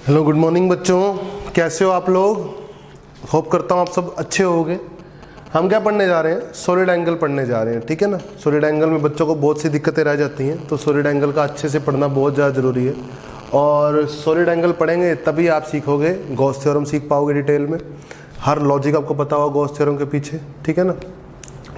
Hello, good morning बच्चों। कैसे हो आप लोग? होप करता हूँ आप सब अच्छे होंगे। हम क्या पढ़ने जा रहे हैं? सॉलिड एंगल पढ़ने जा रहे हैं, ठीक है ना। सॉलिड एंगल में बच्चों को बहुत सी दिक्कतें रह जाती हैं, तो सॉलिड एंगल का अच्छे से पढ़ना बहुत ज़्यादा ज़रूरी है। और सॉलिड एंगल पढ़ेंगे तभी आप सीखोगे, गॉस थ्योरम सीख पाओगे डिटेल में। हर लॉजिक आपको पता होगा गॉस थ्योरम के पीछे, ठीक है ना।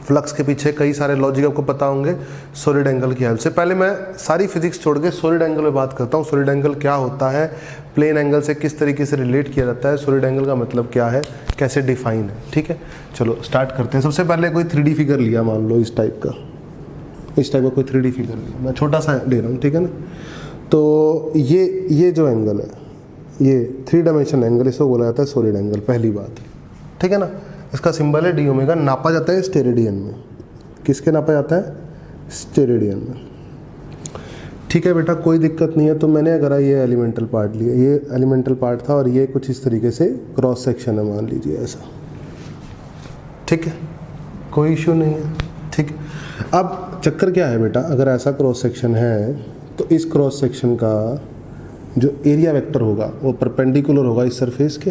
फ्लक्स के पीछे कई सारे लॉजिक आपको पता होंगे सॉलिड एंगल की हेल्प से। पहले मैं सारी फिजिक्स छोड़ के सॉलिड एंगल में बात करता हूँ। सॉलिड एंगल क्या होता है, प्लेन एंगल से किस तरीके से रिलेट किया जाता है, सॉलिड एंगल का मतलब क्या है, कैसे डिफाइन है, ठीक है। चलो स्टार्ट करते हैं। सबसे पहले कोई 3D फिगर लिया, मान लो इस टाइप का कोई 3D फिगर लिया, मैं छोटा सा ले रहा हूँ, ठीक है ना। तो ये जो एंगल है, ये 3 डायमेंशन एंगल, इसको बोला जाता है सॉलिड एंगल, पहली बात, ठीक है ना। इसका सिंबल है डी ओमेगा, नापा जाता है स्टेरेडियन में। किसके नापा जाता है? स्टेरेडियन में, ठीक है बेटा, कोई दिक्कत नहीं है। तो मैंने अगर ये एलिमेंटल पार्ट लिया, ये एलिमेंटल पार्ट था और ये कुछ इस तरीके से क्रॉस सेक्शन है, मान लीजिए ऐसा, ठीक है, कोई इश्यू नहीं है, ठीक है। अब चक्कर क्या है बेटा, अगर ऐसा क्रॉस सेक्शन है तो इस क्रॉस सेक्शन का जो एरिया वेक्टर होगा वो परपेंडिकुलर होगा इस सरफेस के,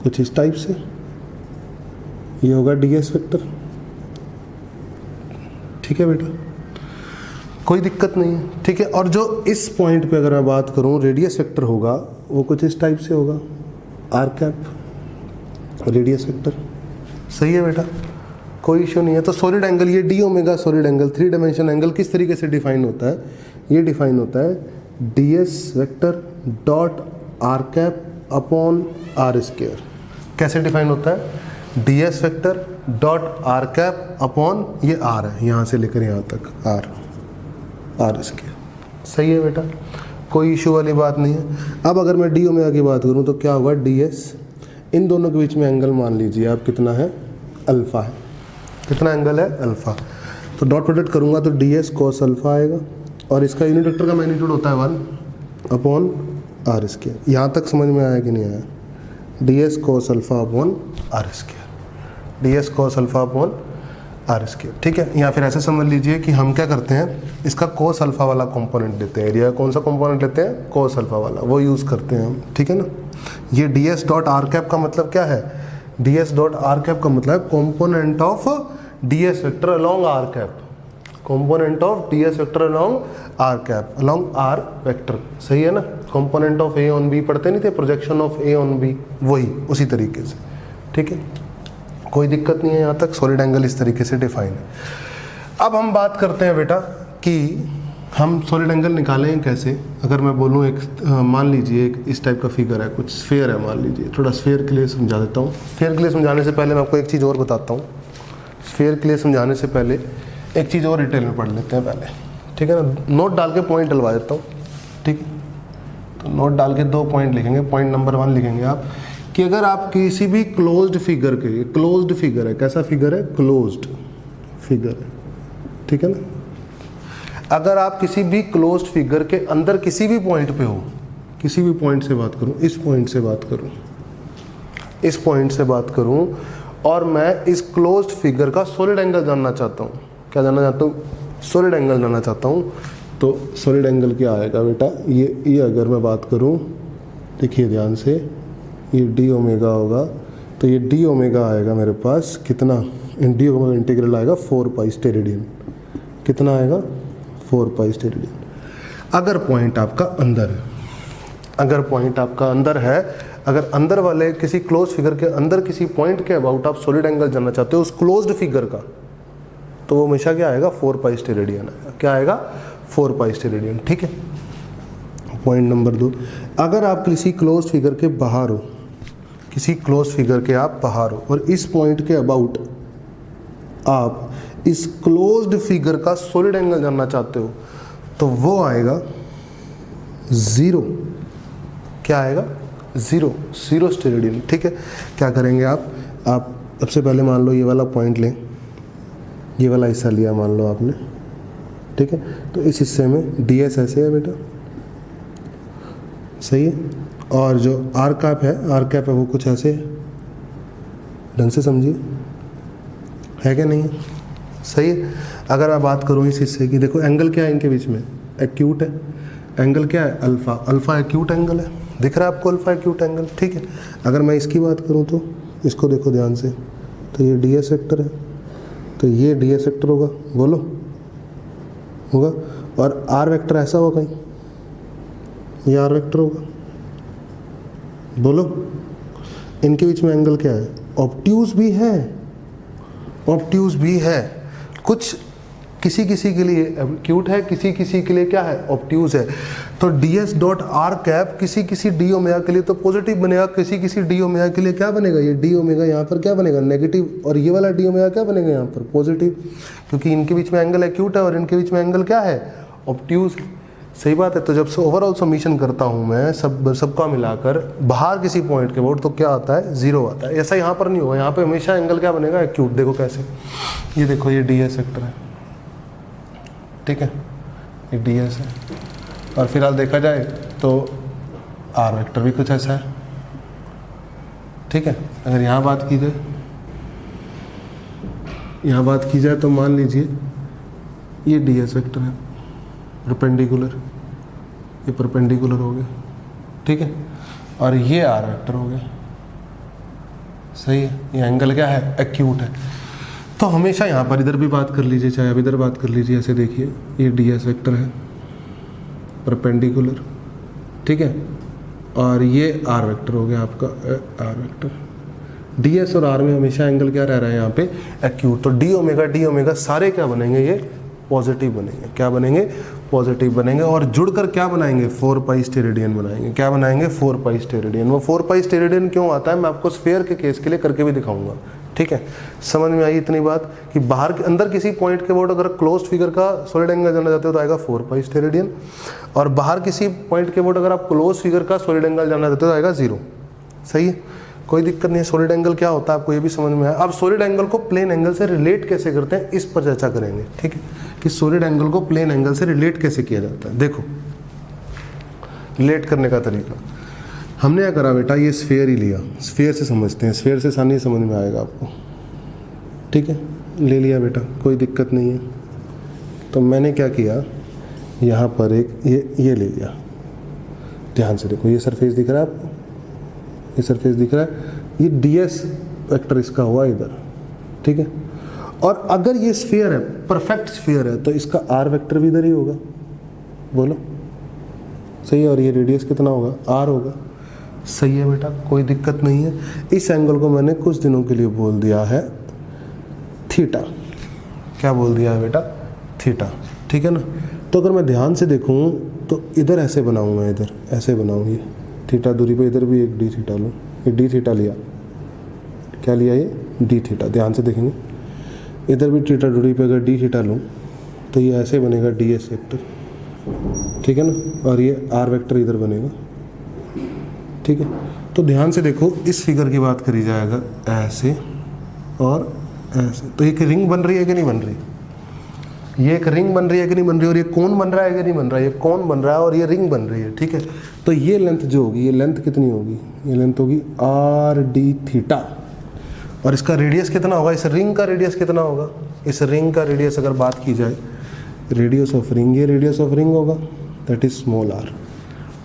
कुछ इस टाइप से। ये होगा ds वेक्टर, ठीक है बेटा, कोई दिक्कत नहीं है, ठीक है। और जो इस पॉइंट पे अगर मैं बात करूं, रेडियस वेक्टर होगा वो कुछ इस टाइप से होगा, आर कैप रेडियस वेक्टर, सही है बेटा, कोई इश्यू नहीं है। तो सॉलिड एंगल, ये D omega solid angle, 3 dimension angle किस तरीके से डिफाइन होता है? ये डिफाइन होता है ds vector dot r cap upon r square. कैसे डिफाइन होता है? ds vector dot r cap upon, ये r है, यहाँ से लेकर यहाँ तक r स्क्वायर, सही है बेटा, कोई इशू वाली बात नहीं है। अब अगर मैं डी ओमेगा की बात करूँ तो क्या होगा? ds, इन दोनों के बीच में एंगल मान लीजिए आप कितना है? अल्फा है। कितना एंगल है? अल्फा। तो डॉट प्रोडक्ट करूँगा तो ds cos अल्फा आएगा, और इसका यूनिट वेक्टर का मैग्नीट्यूड होता है 1 अपॉन आर स्क्वायर। यहाँ तक समझ में आया कि नहीं आया? ds cos alpha upon r square, ds cos alpha upon r square, ठीक है। या फिर ऐसे समझ लीजिए कि हम क्या करते हैं, इसका cos अल्फा वाला कंपोनेंट लेते हैं, एरिया कौन सा कंपोनेंट लेते हैं? cos अल्फा वाला, वो यूज़ करते हैं हम, ठीक है ना। ये ds डॉट आर कैप का मतलब क्या है? ds डॉट आर कैप का मतलब component of ds vector along are cap, component of ds vector along are cap, along are vector, सही है ना। Component of a on b पढ़ते नहीं थे, projection of a on b, वही उसी तरीके से, ठीक है, कोई दिक्कत नहीं है। यहाँ तक सॉलिड एंगल इस तरीके से डिफाइन है। अब हम बात करते हैं बेटा कि हम सॉलिड एंगल निकालें कैसे। अगर मैं बोलूँ एक मान लीजिए एक इस टाइप का फिगर है, कुछ स्फीयर है मान लीजिए, थोड़ा स्फीयर के लिए समझा देता हूँ। स्फीयर के लिए समझाने से पहले मैं आपको एक चीज़ और बताता हूँ। स्फीयर के लिए समझाने से पहले एक चीज़ और डिटेल में पढ़ लेते हैं पहले, ठीक है ना। नोट डाल के पॉइंट डलवा देता हूँ, ठीक है। तो नोट डाल के 2 पॉइंट लिखेंगे। पॉइंट नंबर 1 लिखेंगे आप कि अगर आप किसी भी क्लोज्ड फिगर के, ये क्लोज्ड फिगर है, कैसा फिगर है? क्लोज्ड फिगर है, ठीक है ना। अगर आप किसी भी क्लोज्ड फिगर के अंदर किसी भी पॉइंट पे हो, किसी भी पॉइंट से बात करूं, इस पॉइंट से बात करूं, इस पॉइंट से बात करूं, और मैं इस क्लोज्ड फिगर का सॉलिड एंगल जानना चाहता हूं। क्या जानना चाहता हूं? सॉलिड एंगल जानना चाहता हूं। तो सॉलिड एंगल क्या आएगा बेटा? ये अगर मैं बात करूं, देखिए ध्यान से, ये डी ओमेगा होगा, तो ये डी ओमेगा आएगा मेरे पास कितना? इन डी ओमेगा इंटीग्रल आएगा 4 पाई स्टेरेडियन। कितना आएगा? 4 पाई स्टेरेडियन। अगर पॉइंट आपका अंदर है, अगर पॉइंट आपका अंदर है, अगर अंदर वाले किसी क्लोज फिगर के अंदर किसी पॉइंट के अबाउट आप सॉलिड एंगल जानना चाहते हो उस क्लोज्ड फिगर का, तो वो हमेशा क्या आएगा? 4 पाई स्टेरेडियन आएगा। क्या आएगा? 4 पाई स्टेरेडियन, ठीक है। पॉइंट नंबर 2, अगर आप किसी क्लोज फिगर के बाहर हो, किसी क्लोज फिगर के आप बाहर हो, और इस पॉइंट के अबाउट आप इस क्लोज्ड फिगर का सॉलिड एंगल जानना चाहते हो, तो वो आएगा 0। क्या आएगा? 0 स्टेरेडियन, ठीक है। क्या करेंगे आप सबसे पहले मान लो ये वाला पॉइंट लें, ये वाला हिस्सा लिया मान लो आपने, ठीक है। तो इस हिस्से में ds ऐसे है बेटा, सही है, और जो आर कैप है वो कुछ ऐसे, ढंग से समझिए, है क्या नहीं है? सही है। अगर मैं बात करूँ इस हिस्से की, देखो एंगल क्या है इनके बीच में? एक्यूट है। एंगल क्या है? अल्फा। अल्फा एक्यूट एंगल है, दिख रहा है आपको अल्फा एक्यूट एंगल, ठीक है। अगर मैं इसकी बात करूं तो इसको देखो ध्यान से, तो ये डी एस वेक्टर है, तो ये डी एस वेक्टर होगा, बोलो होगा। और आर वेक्टर ऐसा होगा कहीं, ये आर वेक्टर होगा, बोलो। इनके बीच में एंगल क्या है, ऑब्ट्यूज भी है, ऑब्ट्यूज भी है। कुछ किसी किसी के लिए एक्यूट है, किसी किसी के लिए क्या है, ऑब्ट्यूज है। तो D S dot r cap किसी किसी डी ओमेगा के लिए तो पॉजिटिव बनेगा, किसी किसी डी ओमेगा के लिए क्या बनेगा, ये डी ओमेगा यहाँ पर क्या बनेगा, नेगेटिव, और ये वाला डी ओमेगा क्या बनेगा यहाँ पर, पॉजिटिव, क्योंकि इनके बीच में एंगल एक्यूट है और इनके बीच में एंगल क्या है, ऑब्ट्यूज। सही बात है। तो जब से ओवरऑल समीशन करता हूँ मैं सबका मिलाकर बाहर किसी पॉइंट के बोर्ड, तो क्या आता है, जीरो आता है। ऐसा यहाँ पर नहीं होगा, यहाँ पे हमेशा एंगल क्या बनेगा, एक्यूट। देखो कैसे, ये देखो ये डी एस वेक्टर है, ठीक है, ये डी एस है, और फिलहाल देखा जाए तो आर वेक्टर भी कुछ ऐसा है, ठीक है। अगर यहाँ बात की जाए, यहाँ बात की जाए तो मान लीजिए ये डी एस वेक्टर है, परपेंडिकुलर, ये परपेंडिकुलर हो गया, ठीक है, और ये आर वेक्टर हो गया, सही है। ये एंगल क्या है, एक्यूट है। तो हमेशा यहाँ पर इधर भी बात कर लीजिए, चाहे अब इधर बात कर लीजिए, ऐसे देखिए ये डी एस वेक्टर है, परपेंडिकुलर, ठीक है, और ये आर वेक्टर हो गया आपका, आर वेक्टर। डी एस और आर में हमेशा एंगल क्या रह रहा है यहाँ पे, एक्यूट। तो डी ओमेगा सारे क्या बनेंगे, ये पॉजिटिव बनेंगे। क्या बनेंगे, पॉजिटिव बनेंगे। और जुड़कर क्या बनाएंगे, 4 पाई स्टेरेडियन बनाएंगे। क्या बनाएंगे, 4 पाई स्टेरेडियन। वो 4 पाई स्टेरेडियन क्यों आता है, मैं आपको स्फीयर के केस के लिए करके भी दिखाऊंगा, ठीक है। समझ में आई इतनी बात कि बाहर के अंदर किसी पॉइंट के बोर्ड अगर क्लोज्ड फिगर का सॉलिड एंगल जानना चाहते हो तो आएगा 4 पाई स्टेरेडियन, और बाहर किसी पॉइंट के बोर्ड अगर आप क्लोज फिगर का सॉलिड एंगल जानना चाहते हो तो आएगा 0। सही है, कोई दिक्कत नहीं है। सॉलिड एंगल क्या होता है आपको ये भी समझ में आया। अब सॉलिड एंगल को प्लेन एंगल से रिलेट कैसे करते हैं, इस पर चर्चा करेंगे, ठीक है, कि सॉलिड एंगल को प्लेन एंगल से रिलेट कैसे किया जाता है। देखो रिलेट करने का तरीका, हमने क्या करा बेटा, ये स्फीयर ही लिया, स्फीयर से समझते हैं, स्फीयर से आसानी समझ में आएगा आपको, ठीक है। ले लिया बेटा, कोई दिक्कत नहीं है। तो मैंने क्या किया, यहाँ पर एक ये ले लिया, ध्यान से देखो, ये सरफेस दिख रहा है आपको, ये सरफेस दिख रहा है, ये डी एस वेक्टर इसका हुआ इधर, ठीक है। और अगर ये स्फीयर है, परफेक्ट स्फीयर है, तो इसका आर वेक्टर भी इधर ही होगा, बोलो सही है। और ये रेडियस कितना होगा, आर होगा, सही है बेटा, कोई दिक्कत नहीं है। इस एंगल को मैंने कुछ दिनों के लिए बोल दिया है थीटा। क्या बोल दिया है बेटा, थीटा, ठीक है ना। तो अगर मैं ध्यान से देखूं तो इधर ऐसे बनाऊंगा, इधर ऐसे बनाऊँ, ये थीटा दूरी पे इधर भी एक डी थीटा लूँ, ये डी थीटा लिया, क्या लिया, ये डी थीटा। ध्यान से देखेंगे, इधर भी थीटा दूरी पे अगर डी थीटा लूँ तो ये ऐसे बनेगा डी एस वेक्टर, ठीक है ना, और ये आर वेक्टर इधर बनेगा, ठीक है। तो ध्यान से देखो, इस फिगर की बात करी जाए अगर ऐसे और ऐसे, तो एक रिंग बन रही है कि नहीं बन रही, ये एक रिंग बन रही है कि नहीं बन रही, और ये कोन बन रहा है कि नहीं बन रहा है, ये कोन बन रहा है और ये रिंग बन रही है, ठीक है। तो ये लेंथ जो होगी, ये लेंथ कितनी होगी, ये लेंथ होगी आर डी थीटा, और इसका रेडियस कितना होगा, इस रिंग का रेडियस कितना होगा, इस रिंग का रेडियस अगर बात की जाए, रेडियस ऑफ रिंग, ये रेडियस ऑफ रिंग होगा, that is small r,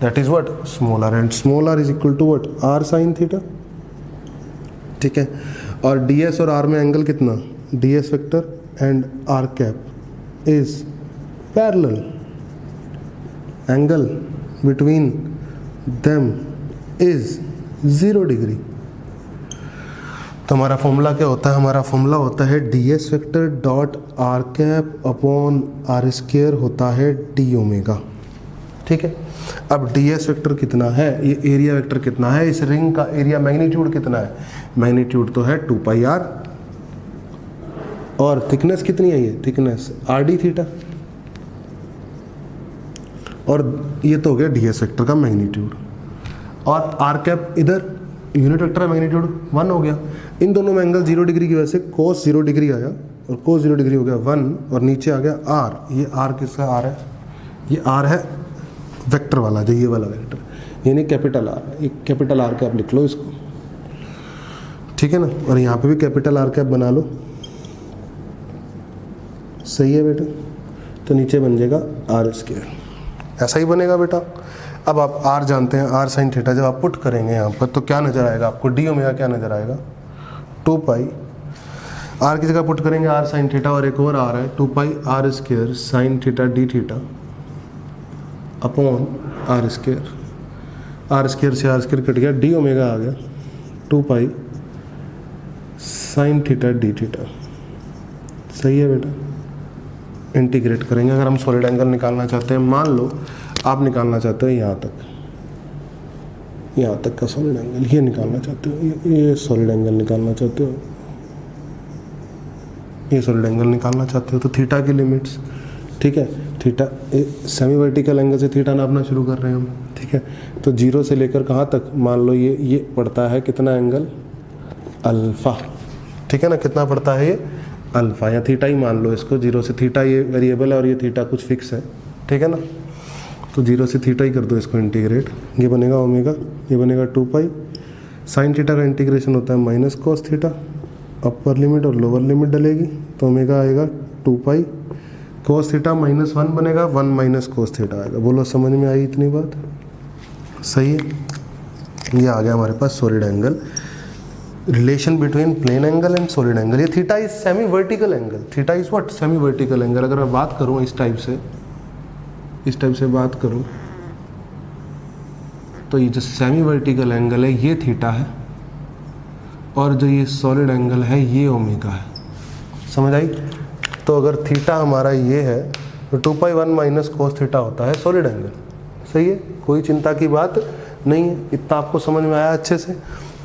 that is what, small r, and small r is equal to what, r sine theta, ठीक है। और डी एस और आर में एंगल कितना, d s vector and r cap is parallel, angle between them is 0 degree. तो हमारा formula क्या होता है, हमारा फॉर्मूला होता है d s vector dot r cap upon r square होता है डी ओमेगा, ठीक है। अब डी एस वेक्टर कितना है, ये एरिया वेक्टर कितना है, इस रिंग का एरिया मैग्नीट्यूड कितना है, मैग्नीट्यूड तो है 2 पाई आर, और थिकनेस कितनी है, ये थिकनेस आर डी थीटा, और ये तो हो गया डी एस वेक्टर का मैग्नीट्यूड। और आर कैप इधर यूनिट वेक्टर है, मैग्नीट्यूड 1 हो गया। इन दोनों में एंगल 0 डिग्री की वजह से कोस 0 डिग्री आया, और कोस 0 डिग्री हो गया 1, और नीचे आ गया आर। ये आर किसका आर है, ये आर है वेक्टर वाला, जो ये वाला वेक्टर, यानी कैपिटल आर, एक कैपिटल आर कैप लिख लो इसको, ठीक है ना। और यहाँ पे भी कैपिटल आर कैप बना लो, सही है बेटा। तो नीचे बन जाएगा आर स्क्वायर, ऐसा ही बनेगा बेटा। अब आप आर जानते हैं, आर साइन थीटा जब आप पुट करेंगे यहाँ पर तो क्या नज़र आएगा आपको, डी ओमेगा क्या नज़र आएगा, 2 पाई आर की जगह पुट करेंगे आर साइन थीटा और एक और आर है 2 pi r square sine theta d theta upon r square से आर स्क्वायर कट गया, डी ओमेगा आ गया 2 pi sine theta d theta. सही है बेटा, इंटीग्रेट करेंगे। अगर हम सॉलिड एंगल निकालना चाहते हैं, मान लो आप निकालना चाहते हो यहाँ तक का सॉलिड एंगल, ये निकालना चाहते हो, ये सॉलिड एंगल निकालना चाहते हो, ये सॉलिड एंगल निकालना चाहते हो, तो थीटा की लिमिट्स, ठीक है, थीटा सेमी वर्टिकल एंगल से थीटा नापना शुरू कर रहे हैं हम, ठीक है। तो 0 से लेकर कहाँ तक, मान लो ये पड़ता है कितना एंगल, अल्फ़ा, ठीक है ना, कितना पड़ता है ये अल्फ़ा, या थीटा ही मान लो इसको, 0 से थीटा ये वेरिएबल है और ये थीटा कुछ फिक्स है, ठीक है ना। तो 0 से थीटा ही कर दो इसको इंटीग्रेट, ये बनेगा ओमेगा, ये बनेगा 2 पाई साइन थीटा का इंटीग्रेशन होता है minus cos theta, upper limit और लोअर लिमिट डलेगी तो ओमेगा आएगा 2 पाई कॉस थीटा -1 बनेगा, 1 माइनस कॉस थीटा आएगा। बोलो समझ में आई इतनी बात, सही है। ये आ गया हमारे पास solid angle, relation between plane angle and solid angle. ये theta is semi vertical angle, theta is what, semi vertical angle. अगर मैं बात करूँ इस टाइप से बात करूँ तो ये जो सेमी वर्टिकल एंगल है ये थीटा है और जो ये सॉलिड एंगल है ये ओमेगा है, समझ आई। तो अगर थीटा हमारा ये है तो 2 पाई 1 माइनस कोस थीटा होता है सॉलिड एंगल, सही है, कोई चिंता की बात नहीं है। इतना आपको समझ में आया अच्छे से।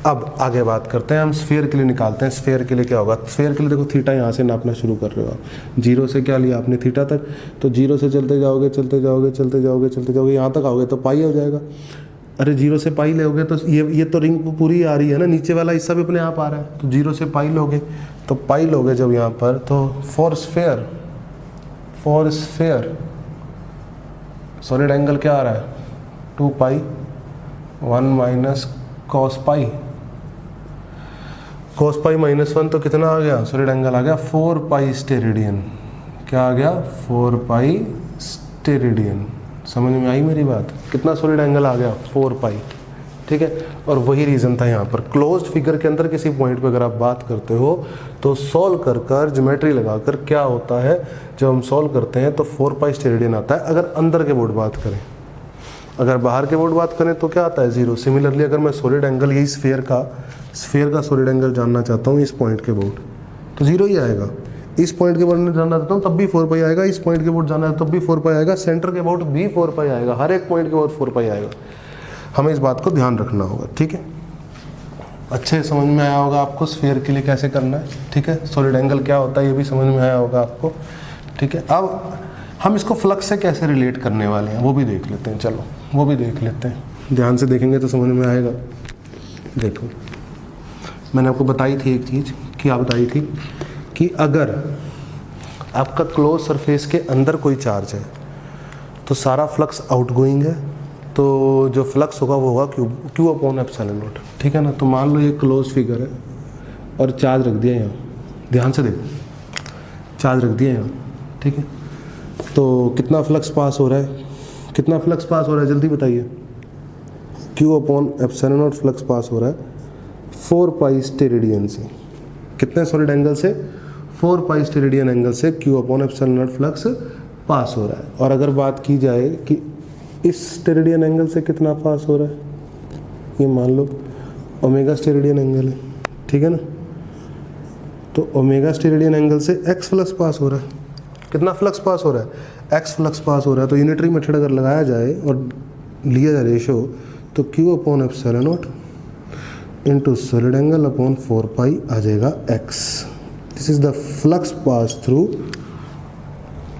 अब आगे बात करते हैं, हम स्फीयर के लिए निकालते हैं। स्फीयर के लिए क्या होगा, स्फीयर के लिए देखो थीटा यहाँ से नापना शुरू कर रहे हो आप, 0 से क्या लिया आपने थीटा तक, तो 0 से चलते जाओगे यहाँ तक आओगे तो पाई हो जाएगा। अरे 0 से पाई लोगे तो ये तो रिंग पूरी आ रही है ना, नीचे वाला हिस्सा भी अपने आप आ रहा है, तो 0 से पाई लोगे तो पाई लोगे जब यहाँ पर, तो फॉर स्फीयर सॉलिड एंगल क्या आ रहा है 2 पाई 1 माइनस कॉस पाई -1 तो कितना आ गया, सॉलिड एंगल आ गया 4 पाई स्टेरेडियन। क्या आ गया, 4 पाई स्टेरेडियन। समझ में आई मेरी बात, कितना सॉलिड एंगल आ गया 4 पाई, ठीक है। और वही रीज़न था यहाँ पर, क्लोज्ड फिगर के अंदर किसी पॉइंट पे अगर आप बात करते हो तो सॉल्व कर ज्योमेट्री लगाकर क्या होता है, जब हम सॉल्व करते हैं तो 4 पाई स्टेरेडियन आता है अगर अंदर के बोर्ड बात करें। अगर बाहर के बोर्ड बात करें तो क्या आता है 0। सिमिलरली अगर मैं सॉलिड एंगल यही स्फीयर का सॉलिड एंगल जानना चाहता हूँ इस पॉइंट के बोर्ड तो 0 ही आएगा। इस पॉइंट के बोर्ड में जानना चाहता हूँ तब भी 4 पाई आएगा, इस पॉइंट के बोर्ड जानना है तब भी 4 पाई आएगा, सेंटर के बोर्ड भी 4 पाई आएगा, हर एक पॉइंट के बोर्ड 4 पाई आएगा। हमें इस बात को ध्यान रखना होगा, ठीक है। अच्छे समझ में आया होगा आपको स्फीयर के लिए कैसे करना है, ठीक है। सॉलिड एंगल क्या होता है ये भी समझ में आया होगा आपको, ठीक है। अब हम इसको फ्लक्स से कैसे रिलेट करने वाले हैं वो भी देख लेते हैं, चलो वो भी देख लेते हैं। ध्यान से देखेंगे तो समझ में आएगा। देखो मैंने आपको बताई थी एक चीज़, क्या बताई थी कि अगर आपका क्लोज सरफेस के अंदर कोई चार्ज है तो सारा फ्लक्स आउटगोइंग है, तो जो फ्लक्स होगा वो होगा क्यू अपॉन एप्सिलॉन नॉट, ठीक है ना। तो मान लो ये क्लोज फिगर है और चार्ज रख दिया यहाँ, ध्यान से देखो चार्ज रख दिया यहाँ, ठीक है। तो कितना फ्लक्स पास हो रहा है, कितना फ्लक्स पास हो रहा है जल्दी बताइए। Q upon epsilon not flux pass हो रहा है 4 पाई स्टेरेडियन से, कितने सॉलिड एंगल से, 4 पाई स्टेरेडियन एंगल से Q upon epsilon not flux pass हो रहा है। और अगर बात की जाए कि इस स्टेरेडियन एंगल से कितना पास हो रहा है, ये मान लो ओमेगा स्टेरेडियन एंगल है, ठीक है ना। तो ओमेगा स्टेरेडियन एंगल से एक्स फ्लक्स पास हो रहा है, कितना फ्लक्स पास हो रहा है, एक्स फ्लक्स पास हो रहा है। तो यूनिटरी मेथड अगर लगाया जाए और लिया जाए रेशो तो Q upon epsilon not into solid angle upon 4 पाई आ जाएगा x. This is the flux pass through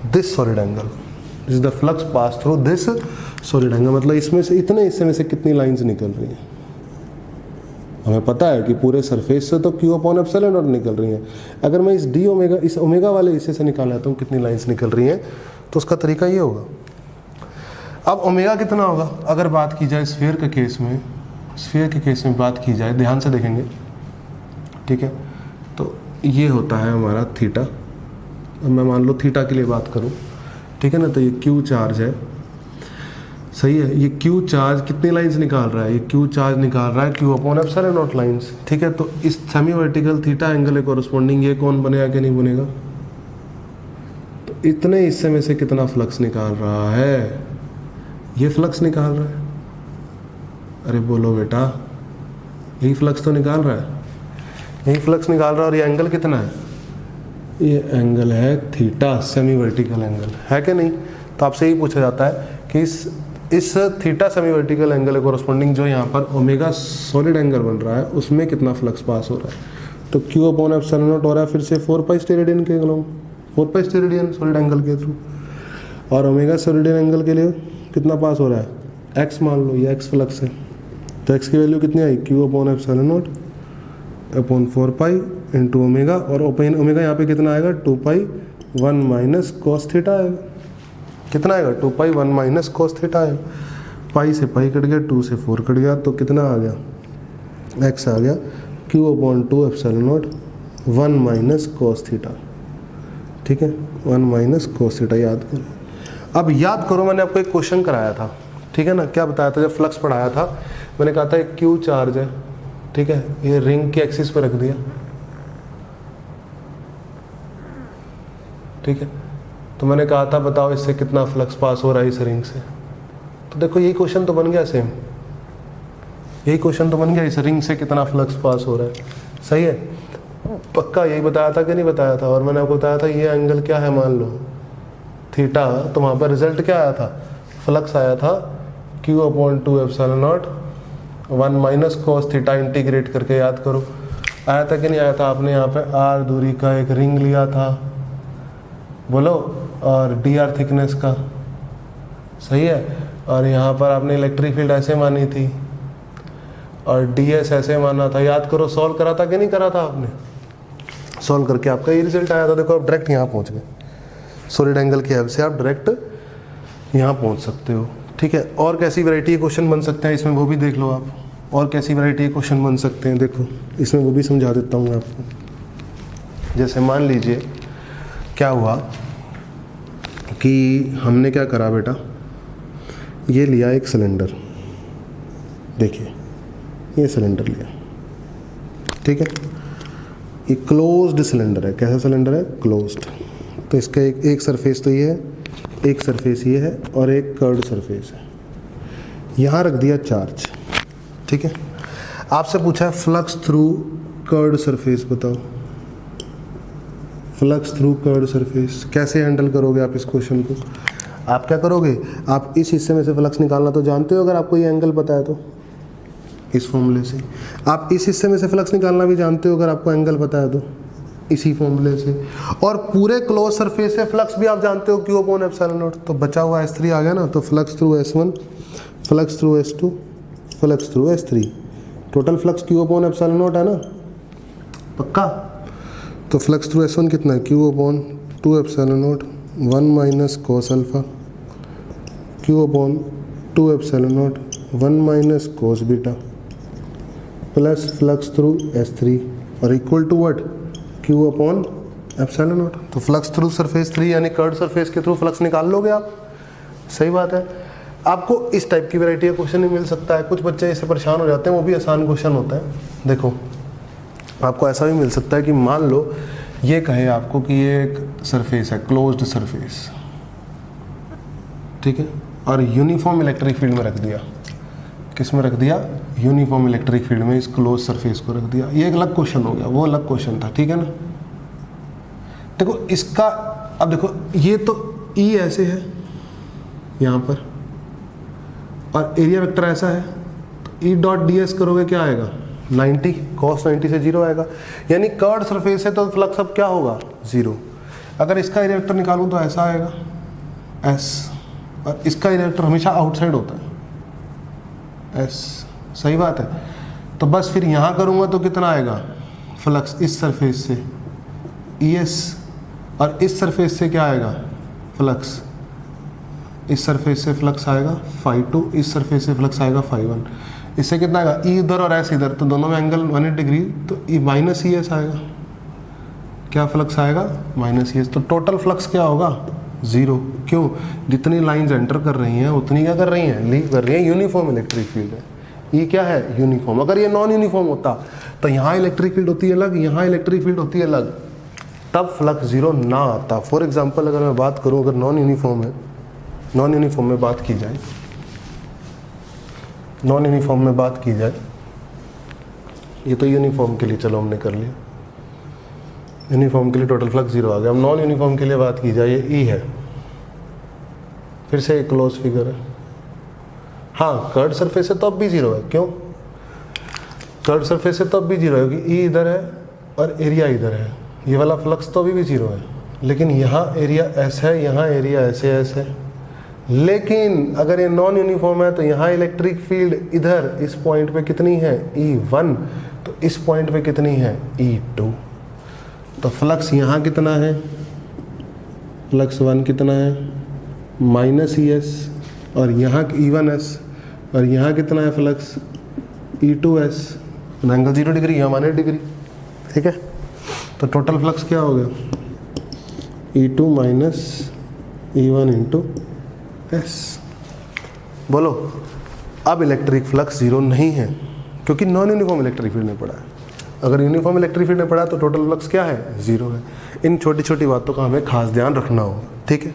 this solid angle, this is the flux pass through this solid angle. मतलब इसमें से इतने हिस्से में से कितनी लाइंस निकल रही हैं, हमें पता है कि पूरे सरफेस से तो क्यू अपॉन एप्सिलॉन नॉट निकल रही हैं। अगर मैं इस ओमेगा वाले हिस्से से निकाल लेता हूँ कितनी लाइंस निकल रही हैं, तो उसका तरीका ये होगा। अब ओमेगा कितना होगा, अगर बात की जाए स्फीयर के केस में बात की जाए, ध्यान से देखेंगे, ठीक है। तो ये होता है हमारा थीटा। अब मैं मान लो थीटा के लिए बात करूँ, ठीक है ना। तो ये क्यू चार्ज है, सही है। ये क्यू चार्ज कितनी लाइंस निकाल रहा है, ये क्यू चार्ज निकाल रहा है q upon epsilon not lines, ठीक है। तो इस सेमी वर्टिकल थीटा एंगल के कॉरस्पॉन्डिंग ये कौन बनेगा कि नहीं बनेगा, तो इतने हिस्से में से कितना फ्लक्स निकाल रहा है, ये फ्लक्स निकाल रहा है। अरे बोलो बेटा, यही फ्लक्स तो निकाल रहा है, यही फ्लक्स निकाल रहा है। और ये एंगल कितना है, ये एंगल है थीटा, सेमी वर्टिकल एंगल है कि नहीं। तो आपसे यही पूछा जाता है कि इस थीटा सेमी वर्टिकल एंगल के कॉरस्पॉन्डिंग जो यहाँ पर ओमेगा सॉलिड एंगल बन रहा है उसमें कितना फ्लक्स पास हो रहा है, तो क्यू अपॉन एप्सिलॉन नॉट हो रहा है फिर से 4 पाई स्टेरेडियन के अलोंग, 4 पाई स्टेरेडियन सॉलिड एंगल के थ्रू। और ओमेगा सॉलिड एंगल के लिए कितना पास हो रहा है, एक्स मान लो, ये एक्स फ्लक्स है, तो एक्स की वैल्यू कितनी आई, q upon epsilon naught upon 4 pi into omega, और ओमेगा यहाँ पे कितना आएगा 2 पाई 1 माइनस कॉस थीटा आएगा, कितना आएगा 2 पाई 1 माइनस कॉस थीटा आएगा। पाई से पाई कट गया, 2 से 4 कट गया, तो कितना आ गया, एक्स आ गया Q upon 2 epsilon naught 1 minus cos theta, ठीक है, 1 माइनस कॉस थीटा याद करो। अब याद करो, मैंने आपको एक क्वेश्चन कराया था, ठीक है ना, क्या बताया था, जब फ्लक्स पढ़ाया था मैंने कहा था एक क्यू चार्ज है, ठीक है, ये रिंग के एक्सिस पर रख दिया, ठीक है, तो मैंने कहा था बताओ इससे कितना फ्लक्स पास हो रहा है इस रिंग से। तो देखो यही क्वेश्चन तो बन गया सेम, यही क्वेश्चन तो बन गया, इस रिंग से कितना फ्लक्स पास हो रहा है, सही है, पक्का यही बताया था कि नहीं बताया था। और मैंने आपको बताया था ये एंगल क्या है, मान लो थीटा, तो वहाँ पर रिजल्ट क्या आया था, फ्लक्स आया था Q upon 2 epsilon naught 1 minus cos theta, integrate करके याद करो, आया था कि नहीं आया था। आपने यहाँ पे आर दूरी का एक रिंग लिया था, बोलो, और डी आर थिकनेस का, सही है, और यहाँ पर आपने इलेक्ट्रिक फील्ड ऐसे मानी थी और डी एस ऐसे माना था, याद करो, सॉल्व करा था कि नहीं करा था आपने, सॉल्व करके आपका ये रिजल्ट आया था। देखो आप डायरेक्ट यहाँ पहुँच गए, सॉलिड एंगल की हेल्प से आप डायरेक्ट यहाँ पहुँच सकते हो, ठीक है। और कैसी वैरायटी के क्वेश्चन बन सकते हैं इसमें वो भी देख लो आप, और कैसी वैरायटी के क्वेश्चन बन सकते हैं देखो, इसमें वो भी समझा देता हूँ मैं आपको। जैसे मान लीजिए क्या हुआ कि हमने क्या करा बेटा, ये लिया एक सिलेंडर, देखिए ये सिलेंडर लिया, ठीक है, ये क्लोज्ड सिलेंडर है, कैसा सिलेंडर है, क्लोज्ड। तो इसका एक सरफेस तो ये है, एक सरफेस ये है और एक कर्व्ड सरफेस है, यहाँ रख दिया चार्ज, ठीक है। आपसे पूछा है फ्लक्स थ्रू कर्व्ड सरफेस बताओ, फ्लक्स थ्रू कर्व्ड सरफेस कैसे हैंडल करोगे आप इस क्वेश्चन को। आप क्या करोगे, आप इस हिस्से में से फ्लक्स निकालना तो जानते हो अगर आपको ये एंगल पता है तो, इस फॉर्मूले से। आप इस हिस्से में से फ्लक्स निकालना भी जानते हो अगर आपको एंगल पता है तो, इसी फॉर्मूले से। और पूरे क्लोज सरफेस से फ्लक्स भी आप जानते हो क्यू अपॉन एप्सिलॉन नॉट, तो बचा हुआ S3 आ गया ना, तो flux through S1, flux through S2, flux through S3, total flux q upon epsilon naught है ना, पक्का। तो फ्लक्स थ्रू S1 कितना है, q upon 2 epsilon naught 1 minus cos alpha, q upon 2 epsilon naught 1 minus cos beta, plus flux through S3 और equal to what, q upon epsilon naught. तो flux through surface 3 यानी curved surface के थ्रू flux निकाल लोगे आप, सही बात है। आपको इस टाइप की वैरायटी का क्वेश्चन भी मिल सकता है, कुछ बच्चे इससे परेशान हो जाते हैं, वो भी आसान क्वेश्चन होता है। देखो आपको ऐसा भी मिल सकता है कि मान लो ये कहे आपको कि ये एक सरफेस है, क्लोज्ड सरफेस, ठीक है, और यूनिफॉर्म इलेक्ट्रिक फील्ड में रख दिया, किस में रख दिया, यूनिफॉर्म इलेक्ट्रिक फील्ड में इस क्लोज सरफेस को रख दिया। ये एक अलग क्वेश्चन हो गया, वो अलग क्वेश्चन था, ठीक है ना। देखो इसका, अब देखो ये तो E ऐसे है यहाँ पर और एरिया वेक्टर ऐसा है, तो E डॉट डी एस करोगे क्या आएगा, 90, cos 90 से 0 आएगा, यानी कर्व्ड सरफेस है तो फ्लक्स अब क्या होगा, 0। अगर इसका एरिया वेक्टर निकालूँ तो ऐसा आएगा S, और इसका एरिया वेक्टर हमेशा आउटसाइड होता है S, सही बात है। तो बस फिर यहाँ करूँगा तो कितना आएगा, फ्लक्स इस सरफेस से ES, और इस सरफेस से क्या आएगा, फ्लक्स इस सरफेस से फ्लक्स आएगा φ2, इस सरफेस से फ्लक्स आएगा φ1। इससे कितना आएगा, E इधर और S इधर, तो दोनों में एंगल 180 डिग्री, तो E माइनस ES आएगा, क्या फ्लक्स आएगा, माइनस ES। तो टोटल फ्लक्स क्या होगा, जीरो। क्यों? जितनी लाइंस एंटर कर रही हैं उतनी क्या कर रही हैं, लीव कर रही हैं, यूनिफॉर्म इलेक्ट्रिक फील्ड है। ये क्या है, यूनिफॉर्म। अगर ये नॉन यूनिफॉर्म होता तो यहाँ इलेक्ट्रिक फील्ड होती है अलग, यहाँ इलेक्ट्रिक फील्ड होती है अलग, तब फ्लक्स जीरो ना आता। फॉर एग्जांपल अगर मैं बात करूँ, अगर नॉन यूनिफॉर्म है, नॉन यूनिफॉर्म में बात की जाए, नॉन यूनिफॉर्म में बात की जाए, ये तो यूनिफॉर्म के लिए चलो हमने कर लिया, यूनिफॉर्म के लिए टोटल फ्लक्स जीरो आ गया। अब नॉन यूनिफॉर्म के लिए बात की जाए, ये ई है, फिर से एक क्लोज फिगर है। हाँ, कर्ड सरफेस है तो अब भी जीरो है। क्यों? कर्ड सरफेस है तो अब भी जीरो है क्योंकि ई इधर है और एरिया इधर है। ये वाला फ्लक्स तो अभी भी जीरो है, लेकिन यहाँ एरिया एस है, यहाँ एरिया ऐसे एस है। लेकिन अगर ये नॉन यूनिफॉर्म है तो यहाँ इलेक्ट्रिक फील्ड इधर इस पॉइंट पे कितनी है, E1, तो इस पॉइंट पे कितनी है, E2। तो फ्लक्स यहाँ कितना है, फ्लक्स 1 कितना है, -ES, और यहाँ E1S, और यहाँ कितना है फ्लक्स, E2S। एंगल 0 डिग्री, यहाँ 180 डिग्री। ठीक है, तो टोटल फ्लक्स क्या हो गया, E2 minus E1 into S। बोलो, अब इलेक्ट्रिक फ्लक्स जीरो नहीं है क्योंकि नॉन यूनिफॉर्म इलेक्ट्रिक फील्ड में पड़ा है। अगर यूनिफॉर्म इलेक्ट्रिक फील्ड में पड़ा तो टोटल फ्लक्स क्या है, जीरो है। इन छोटी छोटी बातों का हमें खास ध्यान रखना होगा। ठीक है,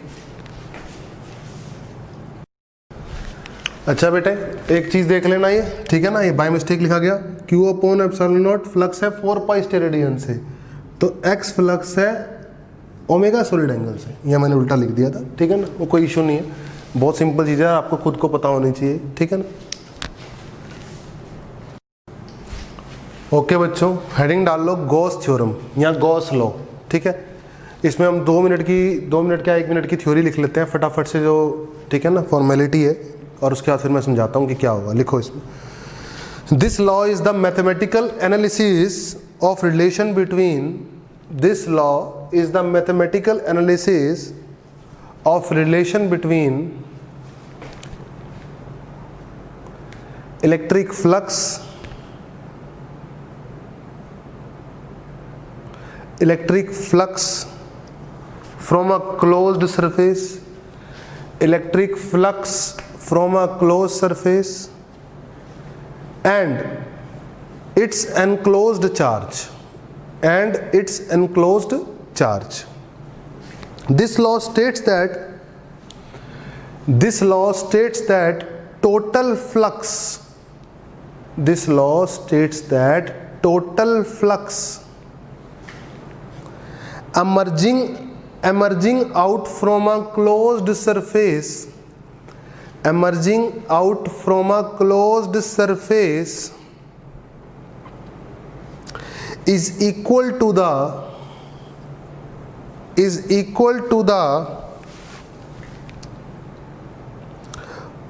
अच्छा बेटे एक चीज देख लेना, ये ठीक है ना, ये बाय मिस्टेक लिखा गया, Q upon epsilon not, flux है 4 पाई स्टेरेडियन से, तो X फ्लक्स है ओमेगा सॉलिड एंगल से। यह मैंने उल्टा लिख दिया था। ठीक है ना, वो कोई इशू नहीं है, बहुत सिंपल चीज़ है, आपको खुद को पता होनी चाहिए। ठीक है ना, ओके बच्चों, हेडिंग डाल लो गॉस थ्योरम या गॉस लॉ। ठीक है, इसमें हम 2 मिनट क्या 1 मिनट की थ्योरी लिख लेते हैं फटाफट से, जो ठीक है ना फॉर्मेलिटी है, और उसके बाद फिर मैं समझाता हूँ कि क्या होगा। लिखो इसमें, this law is the mathematical analysis of relation between, this law is the mathematical analysis of relation between electric flux, electric flux from a closed surface, electric flux from a closed surface and its enclosed charge, and its enclosed charge. This law states that total flux, this law states that total flux emerging out from a closed surface, emerging out from a closed surface is equal to the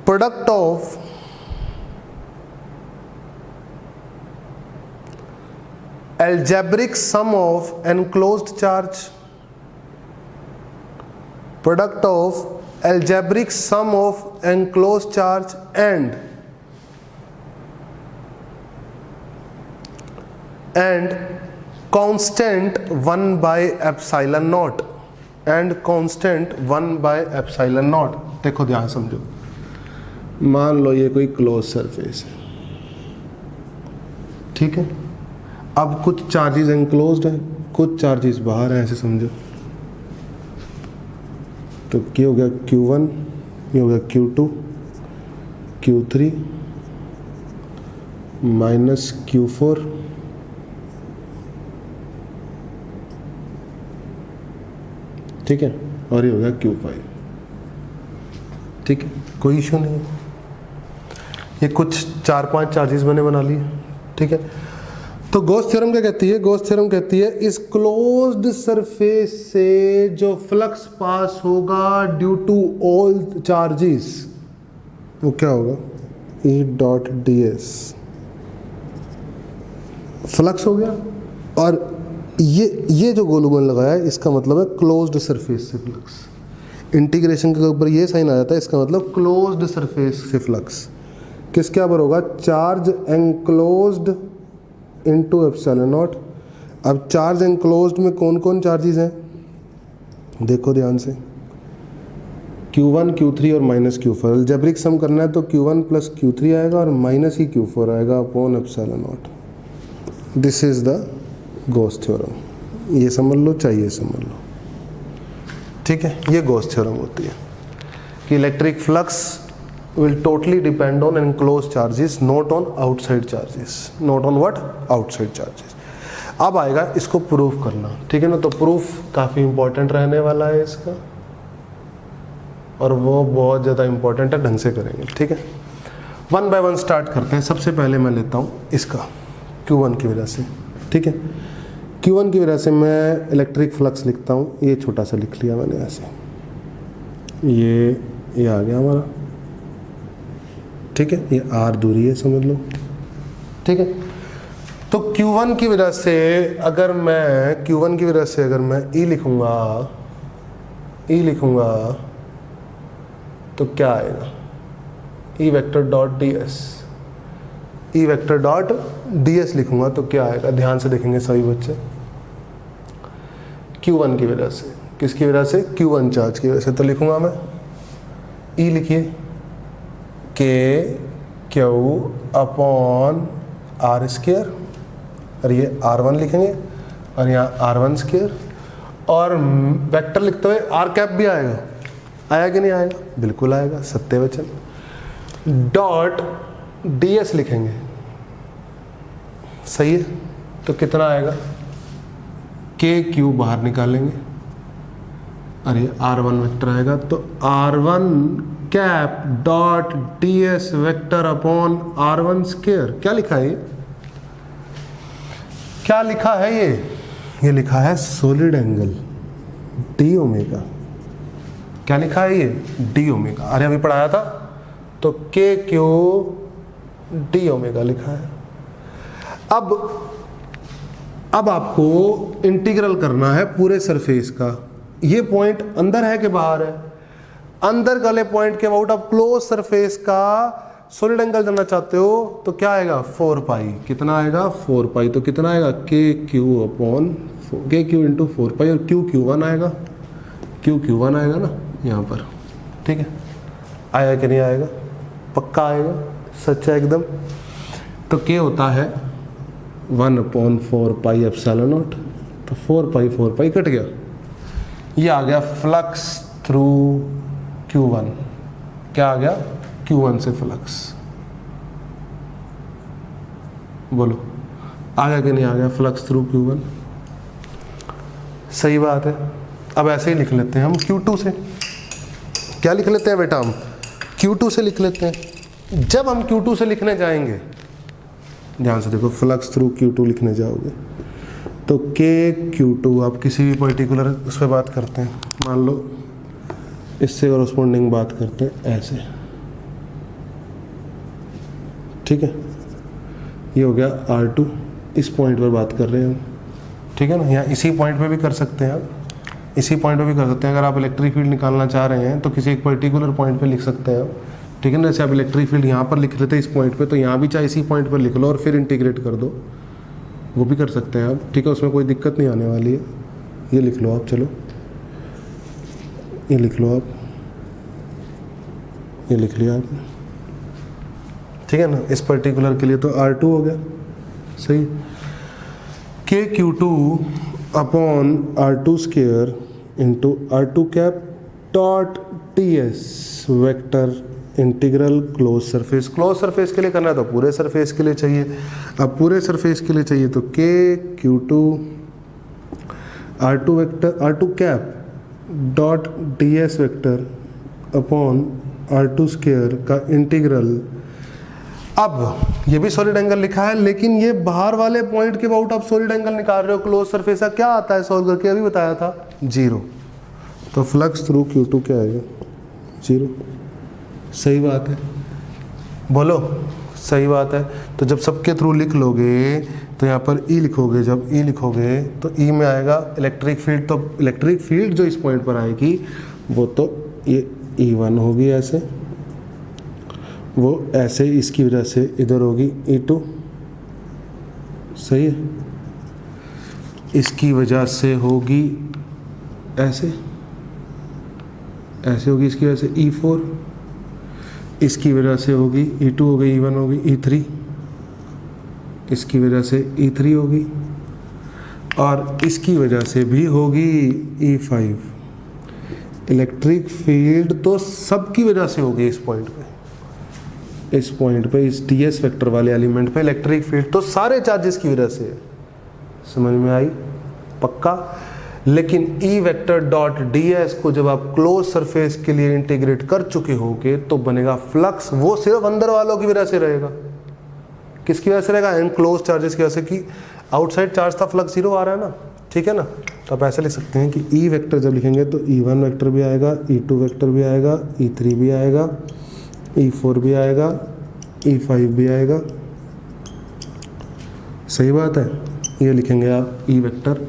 product of algebraic sum of enclosed charge, product of algebraic sum of enclosed charge and constant 1 by epsilon naught, and constant 1 by epsilon naught। देखो ध्यान समझो, मान लो ये कोई close surface है, ठीक है, अब कुछ चार्जेस एनक्लोज्ड हैं, कुछ चार्जेस बाहर हैं, ऐसे समझो। तो क्या हो गया Q1, ये हो गया Q2, Q3 माइनस Q4, ठीक है, और ये हो गया Q5। ठीक है, कोई इशू नहीं है। ये कुछ 4-5 चार्जेस मैंने बना लिए। ठीक है, तो गॉस थ्योरम क्या कहती है, गॉस थ्योरम कहती है इस क्लोज्ड सरफेस से जो फ्लक्स पास होगा ड्यू टू ऑल चार्जेस, वो क्या होगा, E.ds फ्लक्स हो गया। और ये जो गोलूबन लगाया है इसका मतलब है क्लोज्ड सरफेस से फ्लक्स। इंटीग्रेशन के ऊपर ये साइन आ जाता है, इसका मतलब क्लोज्ड सरफेस से फ्लक्स किसके ऊपर होगा, charge enclosed into epsilon not. अब चार्ज एनक्लोज्ड में कौन कौन चार्जेस हैं, देखो ध्यान से, Q1 Q3 और माइनस Q4 अलजेब्रिक सम करना है तो Q1 प्लस Q3 आएगा और माइनस ही Q4 आएगा upon epsilon not. This is the Gauss theorem. ये समझ लो, चाहिए समझ लो, ठीक है। ये गॉस थ्योरम होती है कि electric flux will totally depend on enclosed charges, not on outside charges, not on what outside charges। अब आएगा इसको प्रूफ करना, ठीक है ना। तो प्रूफ काफ़ी इंपॉर्टेंट रहने वाला है इसका, और वो बहुत ज़्यादा इंपॉर्टेंट है, ढंग से करेंगे, ठीक है। वन बाय वन स्टार्ट करते हैं। सबसे पहले मैं लेता हूँ इसका Q1 की वजह से, ठीक है। Q1 की वजह से मैं इलेक्ट्रिक फ्लक्स लिखता हूँ, ये छोटा सा लिख लिया मैंने ऐसे, ये आ गया हमारा, ठीक है। ये R दूरी है, समझ लो, ठीक है। तो Q1 की वजह से अगर मैं E लिखूंगा तो क्या आएगा, E वेक्टर डॉट ds लिखूंगा तो क्या आएगा, ध्यान से देखेंगे सभी बच्चे। Q1 की वजह से, किसकी वजह से, Q1 चार्ज की वजह से, तो लिखूंगा मैं E, लिखिए K Q upon R square, और ये R1 लिखेंगे और यहाँ R1 स्क्वायर, और वेक्टर लिखते हुए R कैप भी आएगा, आया कि नहीं आएगा, बिल्कुल आएगा, सत्य वचन। डॉट ds लिखेंगे, सही है। तो कितना आएगा, KQ बाहर निकालेंगे और ये R1 वेक्टर आएगा, तो R1 cap dot ds vector upon R1 square. क्या लिखा है ये, क्या लिखा है ये लिखा है सॉलिड एंगल d ओमेगा। क्या लिखा है ये, d ओमेगा। अरे अभी पढ़ाया था, तो KQ d ओमेगा लिखा है। अब आपको इंटीग्रल करना है पूरे सरफेस का। ये पॉइंट अंदर है कि बाहर है, अंदर वाले पॉइंट के अबाउट आप क्लोज सरफेस का सॉलिड एंगल जानना चाहते हो, तो क्या आएगा 4 पाई। कितना आएगा, 4 पाई। तो कितना आएगा, KQ अपॉन KQ इंटू 4 पाई, और QQ1 आएगा, QQ1 आएगा ना यहाँ पर, ठीक है। आया कि नहीं आएगा, पक्का आएगा, सच है एकदम। तो K होता है 1 अपॉन 4 पाई एप्सिलॉन नॉट, तो 4 पाई कट गया। ये आ गया फ्लक्स थ्रू Q1। क्या आ गया, Q1 से फ्लक्स, बोलो आ गया कि नहीं आ गया, फ्लक्स थ्रू Q1। सही बात है। अब ऐसे ही लिख लेते हैं हम Q2 से। क्या लिख लेते हैं बेटा, हम Q2 से लिख लेते हैं। जब हम Q2 से लिखने जाएंगे, ध्यान से देखो, फ्लक्स थ्रू Q2 लिखने जाओगे तो KQ2, आप किसी भी पर्टिकुलर उस पर बात करते हैं, मान लो इससे कॉरस्पॉन्डिंग बात करते हैं ऐसे, ठीक है। ये हो गया R2, इस पॉइंट पर बात कर रहे हैं हम, ठीक है ना। यहाँ इसी पॉइंट पे भी कर सकते हैं आप, इसी पॉइंट पे भी कर सकते हैं। अगर आप इलेक्ट्रिक फील्ड निकालना चाह रहे हैं तो किसी एक पर्टिकुलर पॉइंट पे लिख सकते हैं आप, ठीक है ना। जैसे आप इलेक्ट्रिक फील्ड यहाँ पर लिख लेते हैं इस पॉइंट पे, तो यहाँ भी चाहे इसी पॉइंट पर लिख लो और फिर इंटीग्रेट कर दो, वो भी कर सकते हैं आप, ठीक है। उसमें कोई दिक्कत नहीं आने वाली है। ये लिख लो आप, चलो ये लिख लो आप, ये लिख लिया आपने, ठीक है ना। इस पर्टिकुलर के लिए तो R2 हो गया, सही। KQ2 upon R2 square into R2 cap dot ds vector integral close surface. Close surface के लिए करना है तो पूरे सरफेस के लिए चाहिए। अब पूरे सरफेस के लिए चाहिए तो KQ2 R2 vector R2 cap dot ds vector upon R2 square का इंटीग्रल। अब ये भी सॉलिड एंगल लिखा है, लेकिन ये बाहर वाले पॉइंट के अबाउट आप सॉलिड एंगल निकाल रहे हो, क्लोज सरफेस का क्या आता है सॉल्व करके, अभी बताया था 0। तो फ्लक्स थ्रू Q2 क्या आएगा, 0। सही बात है, बोलो सही बात है। तो जब सबके थ्रू लिख लोगे तो यहाँ पर E लिखोगे, जब E लिखोगे तो E में आएगा इलेक्ट्रिक फील्ड। तो इलेक्ट्रिक फील्ड जो इस पॉइंट पर आएगी वो तो ये E1 होगी, ऐसे वो ऐसे इसकी वजह से इधर होगी E2, सही है। इसकी वजह से होगी ऐसे, ऐसे होगी, इसकी वजह से E4, इसकी वजह से होगी E2 हो गई, E1 होगी, E3, इसकी वजह से E3 होगी, और इसकी वजह से भी होगी E5। इलेक्ट्रिक फील्ड तो सबकी वजह से होगी इस पॉइंट पे, इस ds वेक्टर वाले एलिमेंट पे इलेक्ट्रिक फील्ड तो सारे चार्जेस की वजह से है। समझ में आई? पक्का। लेकिन E वेक्टर डॉट ds को जब आप क्लोज सरफेस के लिए इंटीग्रेट कर चुके होगे तो बनेगा फ्लक्स, वो सिर्फ अंदर वालों की वजह से रहेगा। किसकी वजह से रहेगा? एनक्लोज चार्जेस की वजह से, कि आउटसाइड चार्ज था, फ्लक्स 0 आ रहा है ना, ठीक है ना। तो आप ऐसे लिख सकते हैं कि E वेक्टर जब लिखेंगे तो E1 वेक्टर भी आएगा, E2 वेक्टर भी आएगा, E3 भी आएगा, E4 भी आएगा, E5 भी आएगा। सही बात है। ये लिखेंगे आप E वेक्टर।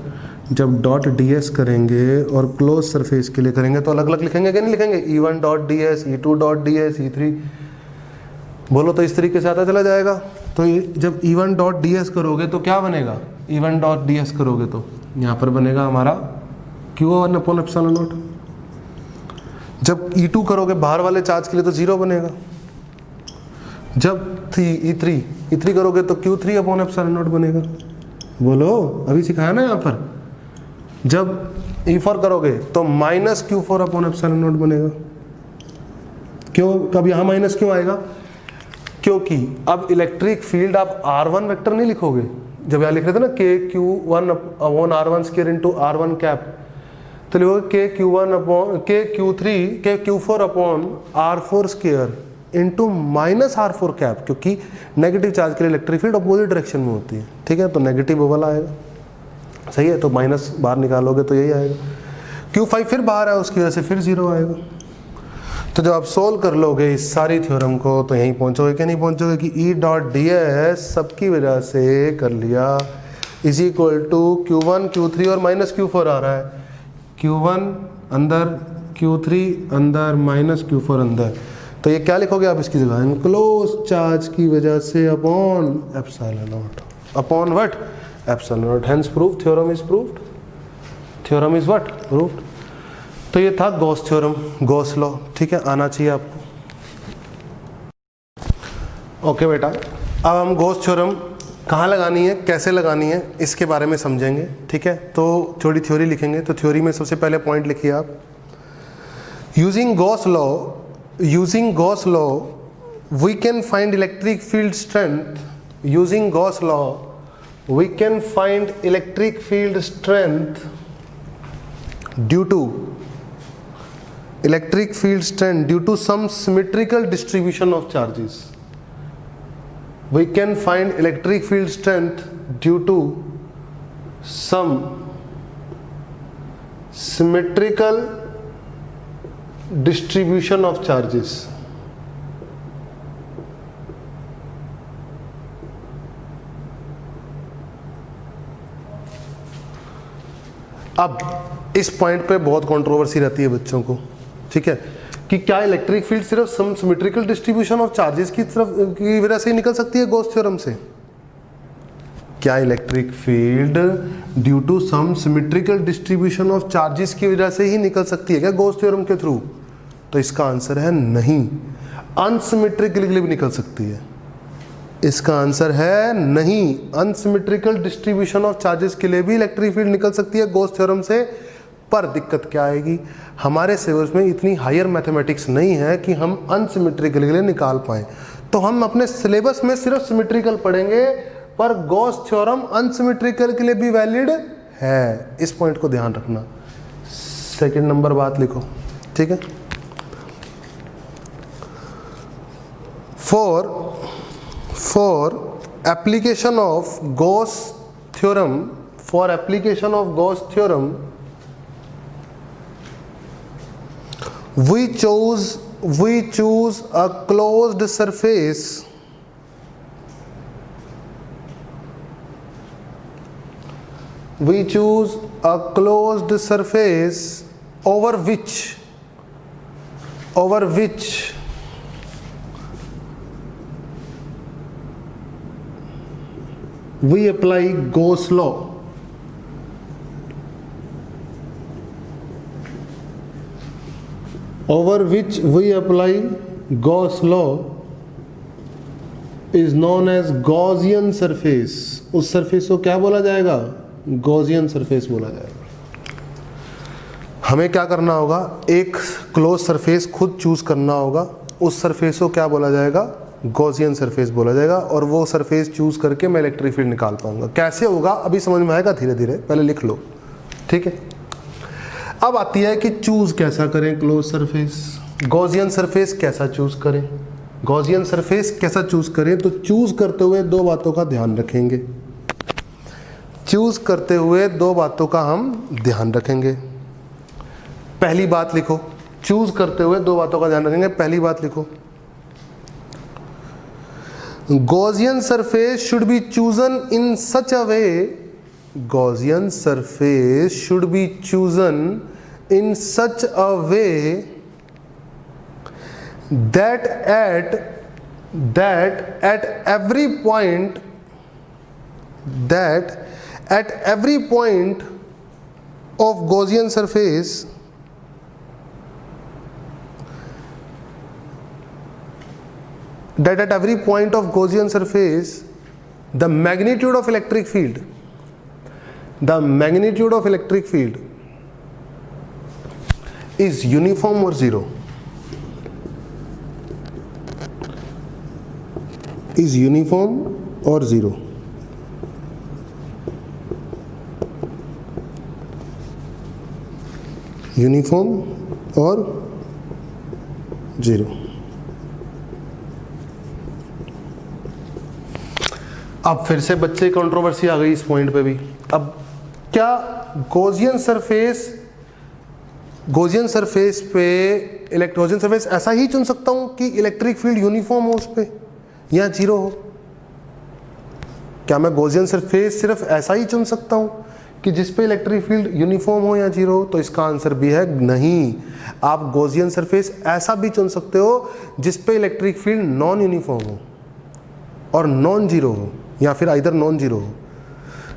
जब डॉट ds करेंगे और क्लोज सरफेस के लिए करेंगे तो अलग अलग लिखेंगे कि नहीं लिखेंगे? E1 dot ds, E2 dot ds, E3, बोलो तो इस तरीके से आता चला जाएगा। तो जब E1 डॉट ds करोगे तो क्या बनेगा? E1 डॉट ds करोगे तो यहाँ पर बनेगा हमारा Q1/ε0। जब E2 करोगे बाहर वाले चार्ज के लिए तो 0 बनेगा। जब E3 करोगे तो Q3/ε0 बनेगा। बोलो, अभी सिखाया ना यहाँ पर। जब E4 करोगे तो -Q4/ε0 बनेगा। क्यों? कब यहाँ माइनस क्यों आएगा? क्योंकि अब इलेक्ट्रिक फील्ड आप R1 वेक्टर नहीं लिखोगे। जब यहाँ लिख रहे थे ना KQ1/R1² इंटू R1 कैप, तो लिखोगे KQ4/R4² इंटू -R4 कैप, क्योंकि नेगेटिव चार्ज के लिए इलेक्ट्रिक फील्ड अपोजिट डायरेक्शन में होती है, ठीक है। तो नेगेटिव वो वाला आएगा, सही है। तो माइनस बाहर निकालोगे तो यही आएगा। Q5 फिर बाहर है, उसकी वजह से फिर 0 आएगा। तो जब आप सोल्व कर लोगे इस सारी थ्योरम को तो यहीं पहुंचोगे कि नहीं पहुंचोगे कि E डॉट ds सबकी वजह से कर लिया is equal to Q1 Q3 और -Q4 आ रहा है। Q1 अंदर, Q3 अंदर, -Q4 अंदर। तो ये क्या लिखोगे आप इसकी जगह? एनक्लोज चार्ज की वजह से upon ε0, upon what? ε0। Hence proof, theorem is proved. Theorem is what? Proved. तो ये था गॉस थ्योरम, गॉस लॉ, ठीक है, आना चाहिए आपको। ओके बेटा, अब हम गॉस थ्योरम कहाँ लगानी है, कैसे लगानी है, इसके बारे में समझेंगे, ठीक है। तो थोड़ी थ्योरी लिखेंगे। तो थ्योरी में सबसे पहले पॉइंट लिखिए आप, using Gauss law we can find electric field strength. Using Gauss law we can find electric field strength due to some symmetrical distribution of charges. We can find electric field strength due to some symmetrical distribution of charges. अब इस point पे बहुत controversy रहती है बच्चों को, ठीक है, कि क्या इलेक्ट्रिक फील्ड सिर्फ सिमेट्रिकल डिस्ट्रीब्यूशन ऑफ चार्जेस की वजह से ही निकल सकती है गॉस थ्योरम से? क्या electric field due to some symmetrical distribution of charges की वजह से ही निकल सकती है क्या गॉस थ्योरम के थ्रू? तो इसका आंसर है नहीं, अनसिमेट्रिकली भी निकल सकती है। इसका आंसर है नहीं, अनसिमेट्रिकल डिस्ट्रीब्यूशन ऑफ चार्जेस के लिए भी इलेक्ट्रिक फील्ड निकल सकती है गॉस थ्योरम से। पर दिक्कत क्या आएगी, हमारे सिलेबस में इतनी हायर मैथमेटिक्स नहीं है कि हम अनसिमेट्रिकल के लिए निकाल पाए। तो हम अपने सिलेबस में सिर्फ सिमेट्रिकल पढ़ेंगे, पर गॉस थ्योरम अनसिमेट्रिकल के लिए भी वैलिड है। इस पॉइंट को ध्यान रखना। सेकंड नंबर बात लिखो, ठीक है। For application of Gauss theorem, we choose a closed surface over which we apply Gauss law. over which we apply Gauss law is known as Gaussian surface। उस सरफेस को क्या बोला जाएगा? Gaussian surface बोला जाएगा। हमें क्या करना होगा? एक क्लोज सरफेस खुद चूज करना होगा, उस सरफेस को क्या बोला जाएगा? गॉसियन सरफेस बोला जाएगा, और वो सरफेस चूज करके मैं इलेक्ट्रिक फील्ड निकाल पाऊंगा। कैसे होगा अभी समझ में आएगा धीरे धीरे, पहले लिख लो, ठीक है। अब आती है कि चूज कैसा करें क्लोज सरफेस, गॉसियन सरफेस कैसा चूज करें। गॉसियन सरफेस कैसा चूज करें, तो चूज करते हुए दो बातों का ध्यान रखेंगे। चूज करते हुए दो बातों का हम ध्यान रखेंगे। पहली बात लिखो, चूज करते हुए दो बातों का ध्यान रखेंगे। पहली बात लिखो, Gaussian surface should be chosen in such a way, Gaussian surface should be chosen in such a way that at every point of Gaussian surface that at every point of Gaussian surface the magnitude of electric field is uniform or zero, is uniform or zero। Uniform और zero. अब फिर से बच्चे controversy आ गई इस point पे भी। अब क्या गॉसियन सरफेस पे इलेक्ट्रोजन सरफेस ऐसा ही चुन सकता हूं कि इलेक्ट्रिक फील्ड यूनिफॉर्म हो उस पे या जीरो हो? क्या मैं गॉसियन सरफेस सिर्फ ऐसा ही चुन सकता हूं कि जिस पे इलेक्ट्रिक फील्ड यूनिफॉर्म हो या जीरो हो? तो इसका आंसर भी है नहीं। आप गॉसियन सरफेस ऐसा भी चुन सकते हो जिस पे इलेक्ट्रिक फील्ड नॉन यूनिफॉर्म हो और नॉन जीरो हो, या फिर आइदर नॉन जीरो हो।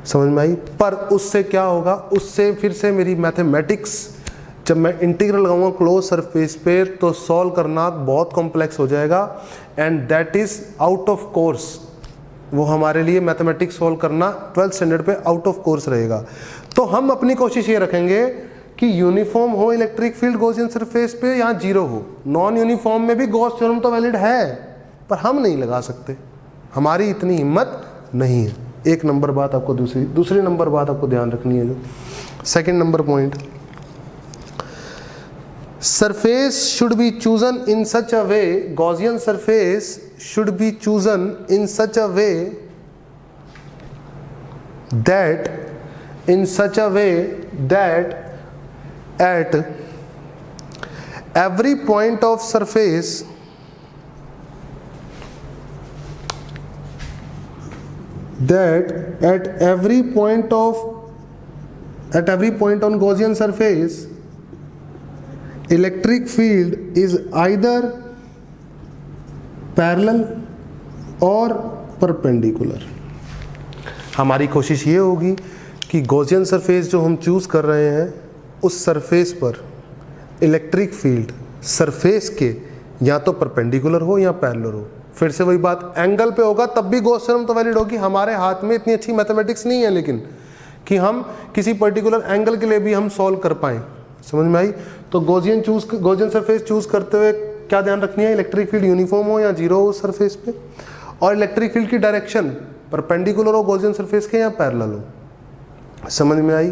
समझ में आई? पर उससे क्या होगा, उससे फिर से मेरी मैथमेटिक्स, जब मैं इंटीग्रल लगाऊंगा क्लोज सरफेस पे तो सॉल्व करना बहुत कॉम्प्लेक्स हो जाएगा, and that is out of course. वो हमारे लिए मैथमेटिक्स सॉल्व करना 12th स्टैंडर्ड पे आउट ऑफ कोर्स रहेगा। तो हम अपनी कोशिश ये रखेंगे कि यूनिफॉर्म हो इलेक्ट्रिक फील्ड गॉसियन सरफेस पे या जीरो हो। नॉन यूनिफॉर्म में भी गॉस थ्योरम तो वैलिड है, पर हम नहीं लगा सकते, हमारी इतनी हिम्मत नहीं है। एक नंबर बात आपको दूसरी नंबर बात आपको ध्यान रखनी है। जो second number point, surface should be chosen in such a way, Gaussian surface should be chosen in such a way that at every point of surface on Gaussian surface electric field is either parallel और perpendicular। हमारी कोशिश ये होगी कि Gaussian surface जो हम choose कर रहे हैं उस सरफेस पर इलेक्ट्रिक फील्ड सरफेस के या तो परपेंडिकुलर हो या पैरेलल हो। फिर से वही बात, एंगल पे होगा तब भी गॉस थ्योरम तो वैलिड होगी। हमारे हाथ में इतनी अच्छी मैथमेटिक्स नहीं है लेकिन कि हम किसी पर्टिकुलर एंगल के लिए भी हम सॉल्व कर पाएँ। समझ में आई? तो गॉसियन सरफेस चूज करते हुए क्या ध्यान रखनी है, इलेक्ट्रिक फील्ड यूनिफॉर्म हो या जीरो हो सरफेस पे, और इलेक्ट्रिक फील्ड की डायरेक्शन परपेंडिकुलर हो गॉसियन सरफेस के या पैरेलल हो। समझ में आई?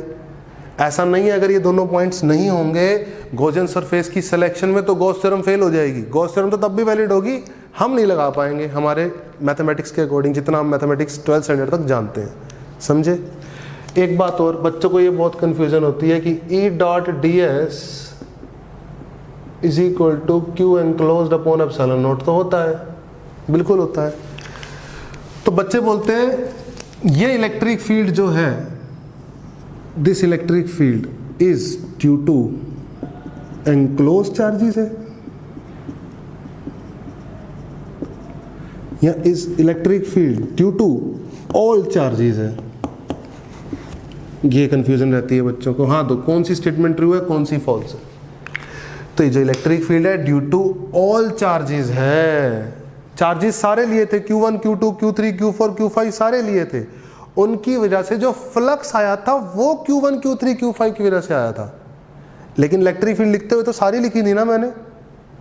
ऐसा नहीं है अगर ये दोनों पॉइंट्स नहीं होंगे गॉसियन सरफेस की सिलेक्शन में तो गॉस थ्योरम फेल हो जाएगी। गॉस थ्योरम तो तब भी वैलिड होगी, हम नहीं लगा पाएंगे हमारे मैथमेटिक्स के अकॉर्डिंग, जितना हम मैथमेटिक्स 12th स्टैंडर्ड तक जानते हैं। समझे? एक बात और, बच्चों को ये बहुत कंफ्यूजन होती है कि E.ds is equal to q enclosed upon epsilon naught. तो होता है, बिल्कुल होता है। तो बच्चे बोलते हैं ये इलेक्ट्रिक फील्ड जो है, this electric field is due to enclosed charges है या is electric field due to all charges है। ये कंफ्यूजन रहती है बच्चों को। हाँ, तो कौन सी स्टेटमेंट ट्रू है, कौन सी फॉल्स है। तो ये जो इलेक्ट्रिक फील्ड है ड्यू टू ऑल चार्जेस है, चार्जेस सारे लिए थे, Q1 Q2 Q3 Q4 Q5 सारे लिए थे, उनकी वजह से जो फ्लक्स आया था वो Q1 Q3 Q5 की वजह से आया था। लेकिन इलेक्ट्रिक फील्ड लिखते हुए तो सारी लिखी थी ना मैंने,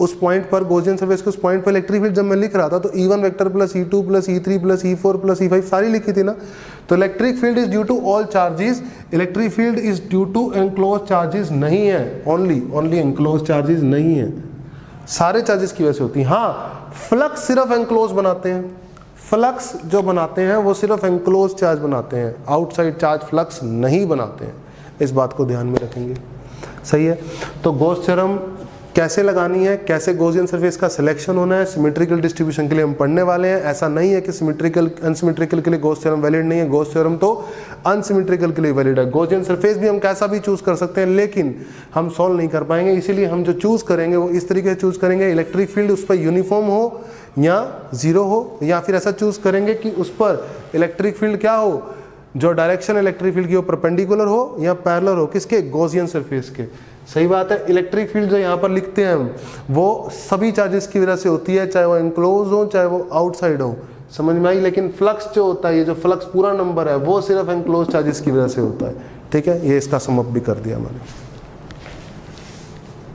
उस पॉइंट पर गॉसियन सरफेस के उस पॉइंट पर इलेक्ट्रिक फील्ड जब मैं लिख रहा था तो E1 vector plus E2 plus E3 plus E4 plus E5 सारी लिखी थी ना। तो electric field is due to all charges, electric field is due to enclose charges नहीं है, ओनली एनक्लोज चार्जेस नहीं है, सारे चार्जेस की वजह से होती है। हाँ, फ्लक्स सिर्फ एनक्लोज बनाते हैं, फ्लक्स जो बनाते हैं वो सिर्फ एनक्लोज चार्ज बनाते हैं, आउटसाइड चार्ज फ्लक्स नहीं बनाते हैं, इस बात को ध्यान में रखेंगे। सही है। तो गॉस थ्योरम कैसे लगानी है, कैसे गॉसियन सरफेस का सिलेक्शन होना है, सिमेट्रिकल डिस्ट्रीब्यूशन के लिए हम पढ़ने वाले हैं। ऐसा नहीं है कि सिमेट्रिकल अनसिमेट्रिकल के लिए गॉस थ्योरम वैलिड नहीं है, गॉस थ्योरम तो अनसिमेट्रिकल के लिए वैलिड है। गॉसियन सरफेस भी हम कैसा भी चूज कर सकते हैं, लेकिन हम सॉल्व नहीं कर पाएंगे, इसीलिए हम जो चूज करेंगे वो इस तरीके से चूज करेंगे, इलेक्ट्रिक फील्ड उस पर यूनिफॉर्म हो या जीरो हो, या फिर ऐसा चूज करेंगे कि उस पर इलेक्ट्रिक फील्ड क्या हो, जो डायरेक्शन इलेक्ट्रिक फील्ड की हो परपेंडिकुलर हो या पैरेलल हो, किसके, गॉसियन सरफेस के। सही बात है। इलेक्ट्रिक फील्ड जो यहाँ पर लिखते हैं हम वो सभी चार्जेस की वजह से होती है, चाहे वो एनक्लोज हो चाहे वो आउटसाइड हो, समझ में आई। लेकिन फ्लक्स जो होता है, ये जो फ्लक्स पूरा नंबर है वो सिर्फ एनक्लोज चार्जेस की वजह से होता है। ठीक है, ये इसका सम अप भी कर दिया मैंने।